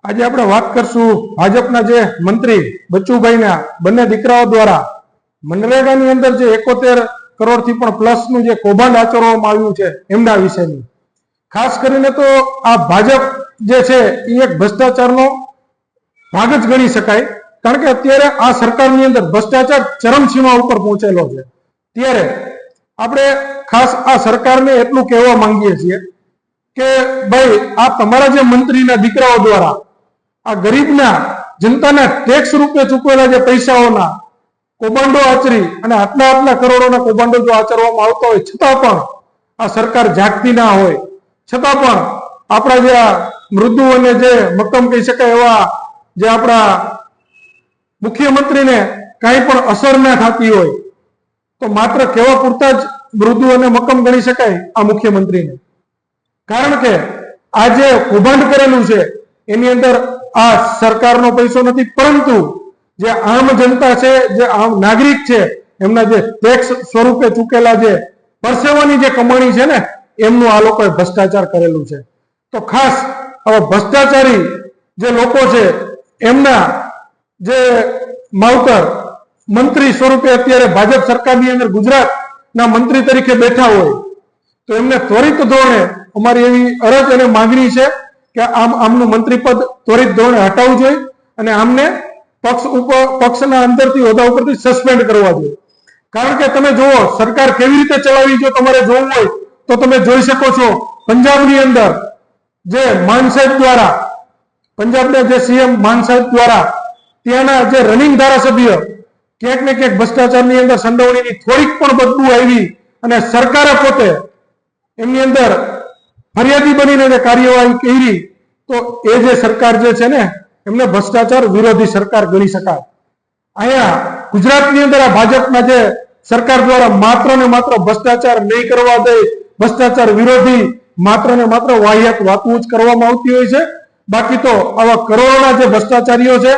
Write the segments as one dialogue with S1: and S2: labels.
S1: આજે આપણે વાત કરશું ભાજપના જે મંત્રી બચુભાઈના બંને દીકરાઓ દ્વારા મનરેગાની અંદર જે 71 કરોડથી પણ પ્લસનું જે કૌભાંડ આચરવામાં આવ્યું છે એમના વિશેની. ખાસ કરીને તો આ ભાજપ જે છે એ એક ભ્રષ્ટાચારનો ભાગ જ ગણી શકાય, કારણ કે અત્યારે આ સરકારની અંદર ભ્રષ્ટાચાર ચરમસીમા ઉપર પહોંચેલો છે. ત્યારે આપણે ખાસ આ સરકારને એટલું કહેવા માંગીએ છીએ કે ભાઈ આ તમારા જે મંત્રીના દીકરાઓ દ્વારા આ ગરીબના જનતાના ટેક્સ રૂપે ચૂકવેલા જે પૈસાઓના કૌભાંડો આચરી અને આટલા કરોડોના કૌભાંડો જો આચરવામાં આવતા હોય છતાં પણ આ સરકાર જાગતી ના હોય, છતાં પણ આપણા જે આ મૃદુ અને જે મક્કમ કહી શકાય એવા જે આપણા મુખ્યમંત્રીને કાંઈ પણ અસર ના થતી હોય તો માત્ર કહેવા પૂરતા જ મૃદુ અને મક્કમ ગણી શકાય આ મુખ્યમંત્રીને. કારણ કે આ જે કૌભાંડ કરેલું છે એની અંદર આ સરકારનો પૈસો નથી, પરંતુ જે આમ જનતા છે, જે આમ નાગરિક છે, એમના જે ટેક્સ સ્વરૂપે ચૂકેલા જે પરસેવાની જે કમાણી છે ને એમનું આ લોકોએ ભ્રષ્ટાચાર કરેલું છે. તો ખાસ આવા ભ્રષ્ટાચારી જે લોકો છે એમના જે માવતર મંત્રી સ્વરૂપે અત્યારે ભાજપ સરકારની અંદર ગુજરાતના મંત્રી તરીકે બેઠા હોય તો એમને ત્વરિત ધોરણે અમારી એવી અરજ અને માંગણી છે કે આમનું મંત્રી પદ ત્વરિત ધોરણે હટાવવું જોઈએ અને આમને પક્ષના અંદરથી હોદ્દા ઉપરથી સસ્પેન્ડ કરવા જોઈએ. કારણ કે તમે જુઓ સરકાર કેવી રીતે ચલાવી, જો તમારે જોવું હોય તો તમે જોઈ શકો છો પંજાબની અંદર જે માન સાહેબ દ્વારા, પંજાબના જે સીએમ માન સાહેબ દ્વારા ત્યાંના જે રનિંગ ધારાસભ્ય ક્યાંક ને ક્યાંક ભ્રષ્ટાચારની અંદર સંડોવણીની થોડીક પણ બદબુ આવી અને સરકારે પોતે એમની અંદર ફરિયાદી બનીને કાર્યવાહી કરી, તો એ જે સરકાર જે છે ને એમને ભ્રષ્ટાચાર વિરોધી સરકાર ગણી શકાય. અહીંયા ગુજરાતની અંદર આ ભાજપના જે સરકાર દ્વારા માત્ર ને માત્ર ભ્રષ્ટાચાર નહીં કરવા દે, ભ્રષ્ટાચાર વિરોધી માત્ર ને માત્ર વાહિયાત વાતો જ કરવામાં આવતી હોય છે. બાકી તો આવા કરોડોના જે ભ્રષ્ટાચારીઓ છે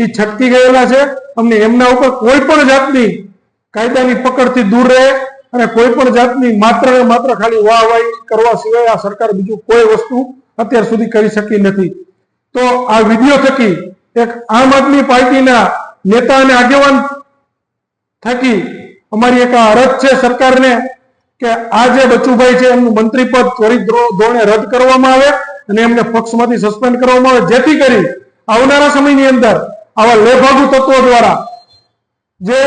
S1: એ છટકી ગયેલા છે. અમને એમના ઉપર કોઈ પણ જાતની કાયદાની પકડથી દૂર રહે અને કોઈ પણ જાતની માત્ર ને માત્ર ખાલી વાહવાહી કરવા સિવાય આ સરકાર બીજું કોઈ વસ્તુ અત્યાર સુધી કરી શકી નથી. તો આ વિડીયો થકી એક આમ આદમી પાર્ટીના નેતા અને આગેવાન થકી અમારી એક અરજ છે સરકારને કે આ જે બચુભાઈ છે એમનું મંત્રી પદ ત્વરિત ધોરણે રદ કરવામાં આવે અને એમને પક્ષમાંથી સસ્પેન્ડ કરવામાં આવે, જેથી કરી આવનારા સમયની અંદર આવા લેભાગુ તત્વો દ્વારા જે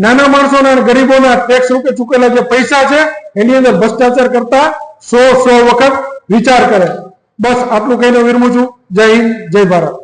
S1: નાના માણસોના અને ગરીબોના ટેક્સ રૂપે ચૂકેલા જે પૈસા છે એની અંદર ભ્રષ્ટાચાર કરતા 100 વખત વિચાર કરે. બસ આટલું કહીને વિરમું છું. જય હિન્દ, જય ભારત.